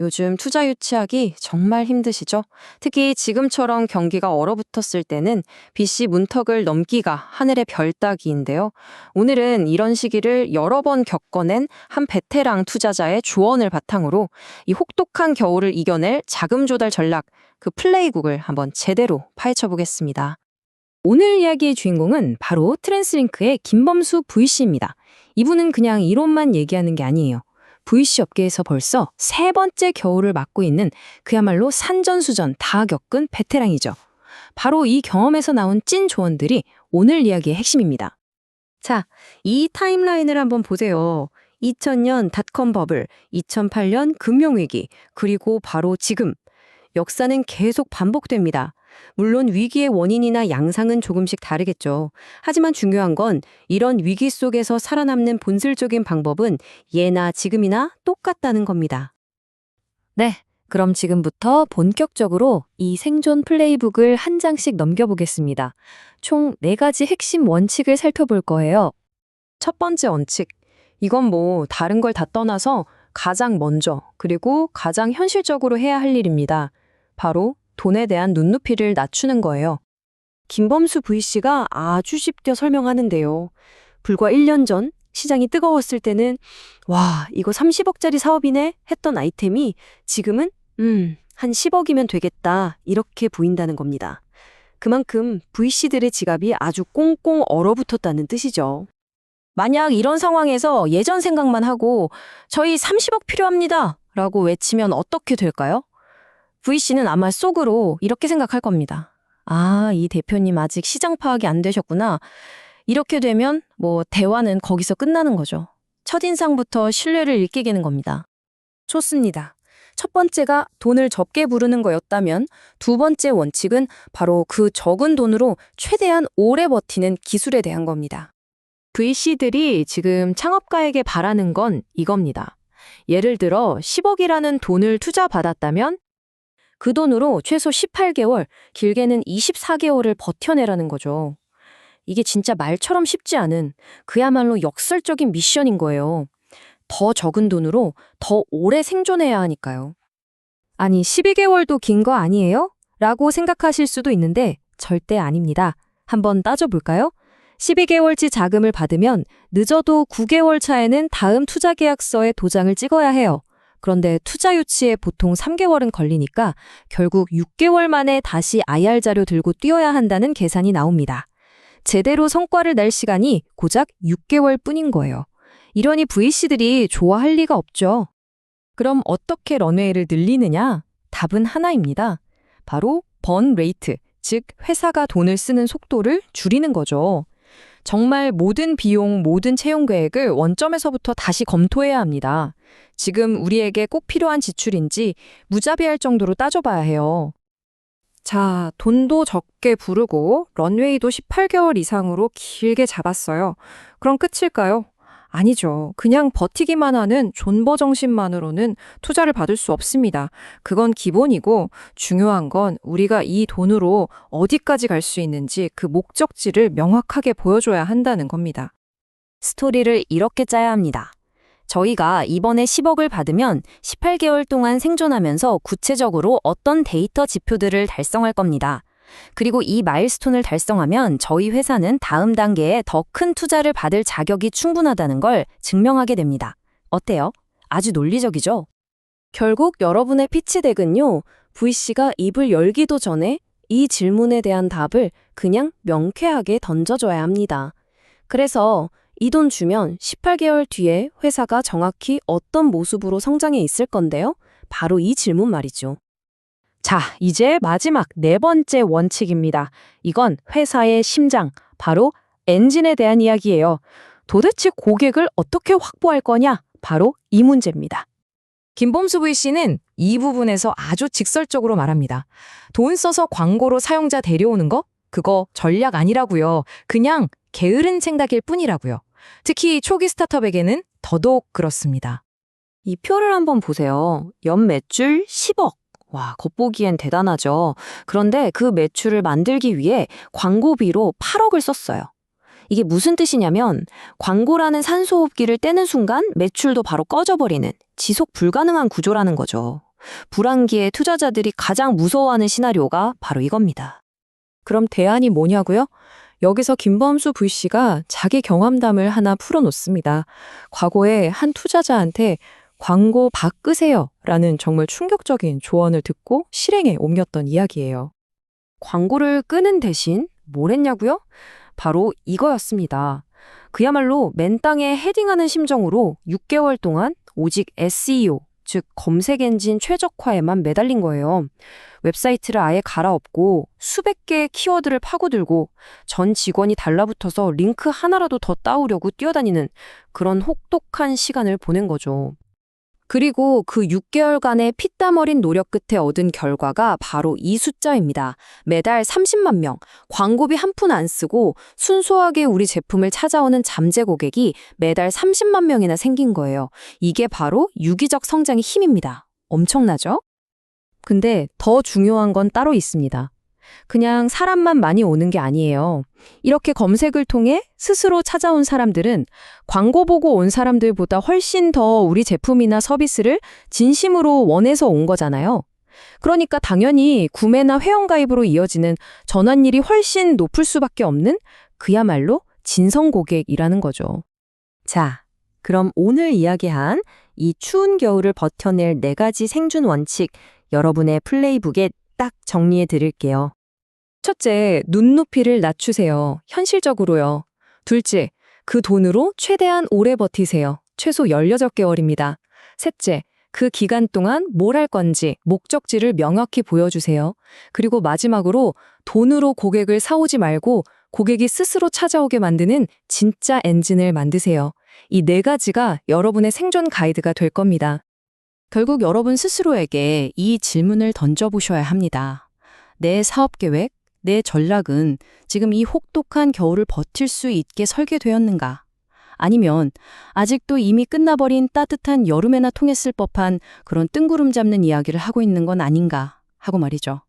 요즘 투자 유치하기 정말 힘드시죠? 특히 지금처럼 경기가 얼어붙었을 때는 빚이 문턱을 넘기가 하늘의 별 따기인데요. 오늘은 이런 시기를 여러 번 겪어낸 한 베테랑 투자자의 조언을 바탕으로 이 혹독한 겨울을 이겨낼 자금 조달 전략, 그 플레이북을 한번 제대로 파헤쳐 보겠습니다. 오늘 이야기의 주인공은 바로 트랜스링크의 김범수 VC입니다. 이분은 그냥 이론만 얘기하는 게 아니에요. VC 업계에서 벌써 세 번째 겨울을 맞고 있는 그야말로 산전수전 다 겪은 베테랑이죠. 바로 이 경험에서 나온 찐 조언들이 오늘 이야기의 핵심입니다. 자, 이 타임라인을 한번 보세요. 2000년 닷컴 버블, 2008년 금융위기, 그리고 바로 지금. 역사는 계속 반복됩니다. 물론 위기의 원인이나 양상은 조금씩 다르겠죠. 하지만 중요한 건 이런 위기 속에서 살아남는 본질적인 방법은 예나 지금이나 똑같다는 겁니다. 네, 그럼 지금부터 본격적으로 이 생존 플레이북을 한 장씩 넘겨보겠습니다. 총 4가지 핵심 원칙을 살펴볼 거예요. 첫 번째 원칙. 이건 뭐 다른 걸 다 떠나서 가장 먼저 그리고 가장 현실적으로 해야 할 일입니다. 바로 돈에 대한 눈높이를 낮추는 거예요. 김범수 VC가 아주 쉽게 설명하는데요. 불과 1년 전 시장이 뜨거웠을 때는 와, 이거 30억짜리 사업이네 했던 아이템이 지금은 한 10억이면 되겠다 이렇게 보인다는 겁니다. 그만큼 VC들의 지갑이 아주 꽁꽁 얼어붙었다는 뜻이죠. 만약 이런 상황에서 예전 생각만 하고 저희 30억 필요합니다 라고 외치면 어떻게 될까요? VC는 아마 속으로 이렇게 생각할 겁니다. 아, 이 대표님 아직 시장 파악이 안 되셨구나. 이렇게 되면 뭐 대화는 거기서 끝나는 거죠. 첫인상부터 신뢰를 일깨기는 겁니다. 좋습니다. 첫 번째가 돈을 적게 부르는 거였다면 두 번째 원칙은 바로 그 적은 돈으로 최대한 오래 버티는 기술에 대한 겁니다. VC들이 지금 창업가에게 바라는 건 이겁니다. 예를 들어 10억이라는 돈을 투자받았다면 그 돈으로 최소 18개월, 길게는 24개월을 버텨내라는 거죠. 이게 진짜 말처럼 쉽지 않은 그야말로 역설적인 미션인 거예요. 더 적은 돈으로 더 오래 생존해야 하니까요. 아니, 12개월도 긴 거 아니에요? 라고 생각하실 수도 있는데 절대 아닙니다. 한번 따져볼까요? 12개월치 자금을 받으면 늦어도 9개월 차에는 다음 투자 계약서에 도장을 찍어야 해요. 그런데 투자 유치에 보통 3개월은 걸리니까 결국 6개월 만에 다시 IR 자료 들고 뛰어야 한다는 계산이 나옵니다. 제대로 성과를 낼 시간이 고작 6개월 뿐인 거예요. 이러니 VC들이 좋아할 리가 없죠. 그럼 어떻게 런웨이를 늘리느냐? 답은 하나입니다. 바로 번 레이트, 즉 회사가 돈을 쓰는 속도를 줄이는 거죠. 정말 모든 비용, 모든 채용 계획을 원점에서부터 다시 검토해야 합니다. 지금 우리에게 꼭 필요한 지출인지 무자비할 정도로 따져봐야 해요. 자, 돈도 적게 부르고 런웨이도 18개월 이상으로 길게 잡았어요. 그럼 끝일까요? 아니죠. 그냥 버티기만 하는 존버 정신만으로는 투자를 받을 수 없습니다. 그건 기본이고 중요한 건 우리가 이 돈으로 어디까지 갈 수 있는지 그 목적지를 명확하게 보여줘야 한다는 겁니다. 스토리를 이렇게 짜야 합니다. 저희가 이번에 10억을 받으면 18개월 동안 생존하면서 구체적으로 어떤 데이터 지표들을 달성할 겁니다. 그리고 이 마일스톤을 달성하면 저희 회사는 다음 단계에 더 큰 투자를 받을 자격이 충분하다는 걸 증명하게 됩니다. 어때요? 아주 논리적이죠? 결국 여러분의 피치덱은요, VC가 입을 열기도 전에 이 질문에 대한 답을 그냥 명쾌하게 던져줘야 합니다. 그래서 이 돈 주면 18개월 뒤에 회사가 정확히 어떤 모습으로 성장해 있을 건데요? 바로 이 질문 말이죠. 자, 이제 마지막 4번째 원칙입니다. 이건 회사의 심장, 바로 엔진에 대한 이야기예요. 도대체 고객을 어떻게 확보할 거냐? 바로 이 문제입니다. 김범수 VC는 이 부분에서 아주 직설적으로 말합니다. 돈 써서 광고로 사용자 데려오는 거? 그거 전략 아니라고요. 그냥 게으른 생각일 뿐이라고요. 특히 초기 스타트업에게는 더더욱 그렇습니다. 이 표를 한번 보세요. 연 매출 10억. 와, 겉보기엔 대단하죠. 그런데 그 매출을 만들기 위해 광고비로 8억을 썼어요. 이게 무슨 뜻이냐면 광고라는 산소호흡기를 떼는 순간 매출도 바로 꺼져버리는 지속 불가능한 구조라는 거죠. 불황기에 투자자들이 가장 무서워하는 시나리오가 바로 이겁니다. 그럼 대안이 뭐냐고요? 여기서 김범수 VC가 자기 경험담을 하나 풀어놓습니다. 과거에 한 투자자한테 광고 바꾸세요 라는 정말 충격적인 조언을 듣고 실행에 옮겼던 이야기예요. 광고를 끄는 대신 뭘 했냐고요? 바로 이거였습니다. 그야말로 맨땅에 헤딩하는 심정으로 6개월 동안 오직 SEO, 즉 검색 엔진 최적화에만 매달린 거예요. 웹사이트를 아예 갈아엎고 수백 개의 키워드를 파고들고 전 직원이 달라붙어서 링크 하나라도 더 따오려고 뛰어다니는 그런 혹독한 시간을 보낸 거죠. 그리고 그 6개월간의 피땀 어린 노력 끝에 얻은 결과가 바로 이 숫자입니다. 매달 30만 명, 광고비 한 푼 안 쓰고 순수하게 우리 제품을 찾아오는 잠재 고객이 매달 30만 명이나 생긴 거예요. 이게 바로 유기적 성장의 힘입니다. 엄청나죠? 근데 더 중요한 건 따로 있습니다. 그냥 사람만 많이 오는 게 아니에요. 이렇게 검색을 통해 스스로 찾아온 사람들은 광고 보고 온 사람들보다 훨씬 더 우리 제품이나 서비스를 진심으로 원해서 온 거잖아요. 그러니까 당연히 구매나 회원가입으로 이어지는 전환율이 훨씬 높을 수밖에 없는 그야말로 진성 고객이라는 거죠. 자, 그럼 오늘 이야기한 이 추운 겨울을 버텨낼 4가지 생존 원칙, 여러분의 플레이북에 딱 정리해 드릴게요. 첫째, 눈높이를 낮추세요. 현실적으로요. 둘째, 그 돈으로 최대한 오래 버티세요. 최소 16개월입니다. 셋째, 그 기간 동안 뭘 할 건지 목적지를 명확히 보여주세요. 그리고 마지막으로 돈으로 고객을 사오지 말고 고객이 스스로 찾아오게 만드는 진짜 엔진을 만드세요. 이 4가지가 여러분의 생존 가이드가 될 겁니다. 결국 여러분 스스로에게 이 질문을 던져보셔야 합니다. 내 사업 계획, 내 전략은 지금 이 혹독한 겨울을 버틸 수 있게 설계되었는가? 아니면 아직도 이미 끝나버린 따뜻한 여름에나 통했을 법한 그런 뜬구름 잡는 이야기를 하고 있는 건 아닌가 하고 말이죠.